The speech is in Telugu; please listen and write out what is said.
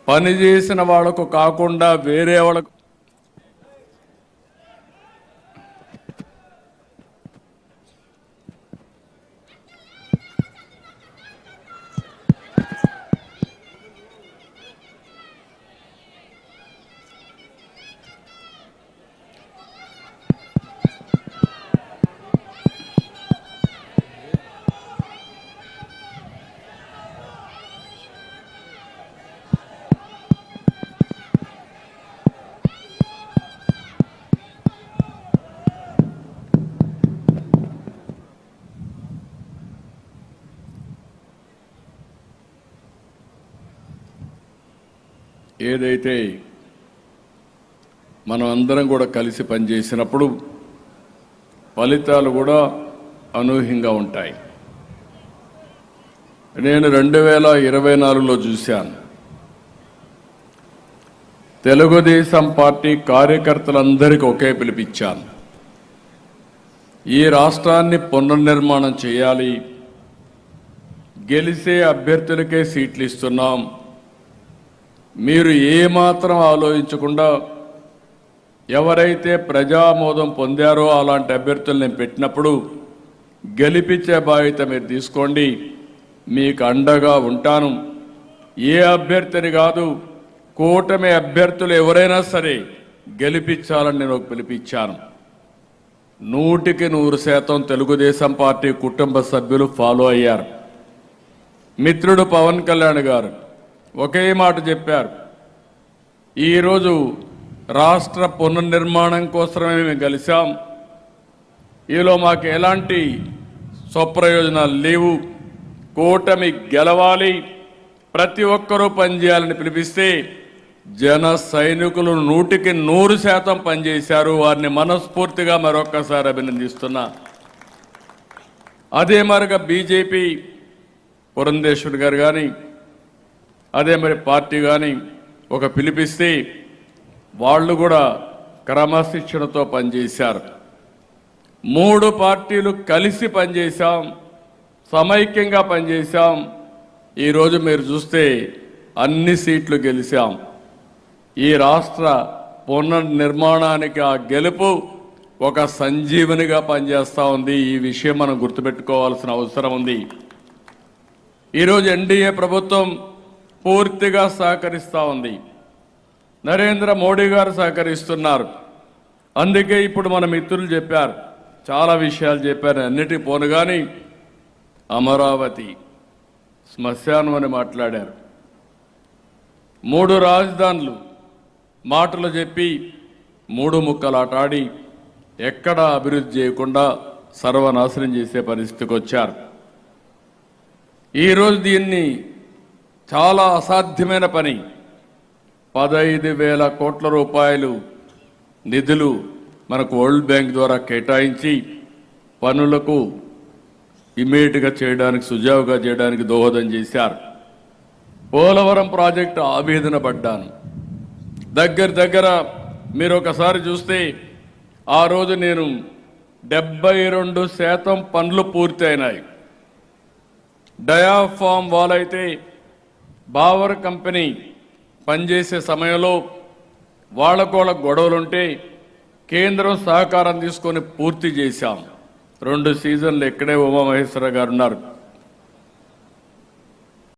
పని చేసిన వాళ్ళకు కాకుండా వేరే వాళ్ళకు ఏదైతే మనం అందరం కూడా కలిసి పనిచేసినప్పుడు ఫలితాలు కూడా అనూహ్యంగా ఉంటాయి. నేను 2024లో చూశాను. తెలుగుదేశం పార్టీ కార్యకర్తలందరికీ ఒకే పిలిపించాను. ఈ రాష్ట్రాన్ని పునర్నిర్మాణం చేయాలి, గెలిచే అభ్యర్థులకే సీట్లు ఇస్తున్నాం, మీరు ఏమాత్రం ఆలోచించకుండా ఎవరైతే ప్రజామోదం పొందారో అలాంటి అభ్యర్థులు నేను పెట్టినప్పుడు గెలిపించే బాధ్యత మీరు తీసుకోండి, మీకు అండగా ఉంటాను. ఏ అభ్యర్థిని కాదు, కూటమి అభ్యర్థులు ఎవరైనా సరే గెలిపించాలని నేను పిలిపించాను. 100% తెలుగుదేశం పార్టీ కుటుంబ సభ్యులు ఫాలో అయ్యారు. మిత్రుడు పవన్ కళ్యాణ్ గారు ఒకే మాట చెప్పారు, ఈరోజు రాష్ట్ర పునర్నిర్మాణం కోసమే మేము కలిసాం, ఈలో మాకు ఎలాంటి స్వప్రయోజనాలు లేవు, కూటమి గెలవాలి, ప్రతి ఒక్కరూ పనిచేయాలని పిలిపిస్తే జన సైనికులు 100% పనిచేశారు. వారిని మనస్ఫూర్తిగా మరొక్కసారి అభినందిస్తున్నా. అదే మరిగా బీజేపీ పురంధేశ్వర్ గారు కానీ అదే మరి పార్టీ కానీ ఒక పిలిపిస్తే వాళ్ళు కూడా క్రమశిక్షణతో పనిచేశారు. 3 పార్టీలు కలిసి పనిచేశాం, సమైక్యంగా పనిచేశాం. ఈరోజు మీరు చూస్తే అన్ని సీట్లు గెలిచాం. ఈ రాష్ట్ర పునర్నిర్మాణానికి ఆ గెలుపు ఒక సంజీవనిగా పనిచేస్తూ ఉంది. ఈ విషయం మనం గుర్తుపెట్టుకోవాల్సిన అవసరం ఉంది. ఈరోజు ఎన్డీఏ ప్రభుత్వం పూర్తిగా సహకరిస్తూ ఉంది. నరేంద్ర మోడీ గారు సహకరిస్తున్నారు. అందుకే ఇప్పుడు మన మిత్రులు చెప్పారు, చాలా విషయాలు చెప్పారు, అన్నిటికీ పోను కానీ అమరావతి శ్మశానం అని మాట్లాడారు. 3 రాజధానులు మాటలు చెప్పి 3 ముక్కలాటాడి ఎక్కడా అభివృద్ధి చేయకుండా సర్వనాశనం చేసే పరిస్థితికి వచ్చారు. ఈరోజు దీన్ని చాలా అసాధ్యమైన పని, 15,000 కోట్ల రూపాయలు నిధులు మనకు వరల్డ్ బ్యాంక్ ద్వారా కేటాయించి పనులకు ఇమీడియట్గా చేయడానికి, సుజావుగా చేయడానికి దోహదం చేశారు. పోలవరం ప్రాజెక్టు ఆవేదన పడ్డాను. దగ్గర మీరు ఒకసారి చూస్తే ఆ రోజు నేను 72% పనులు పూర్తి అయినాయి. డయాఫామ్ వాల్ అయితే బావర్ కంపెనీ పనిచేసే సమయంలో వాళ్ళకు గొడవలుంటే కేంద్రం సహకారం తీసుకొని పూర్తి చేశాం. 2 సీజన్లు ఇక్కడే ఉమామహేశ్వర గారు ఉన్నారు.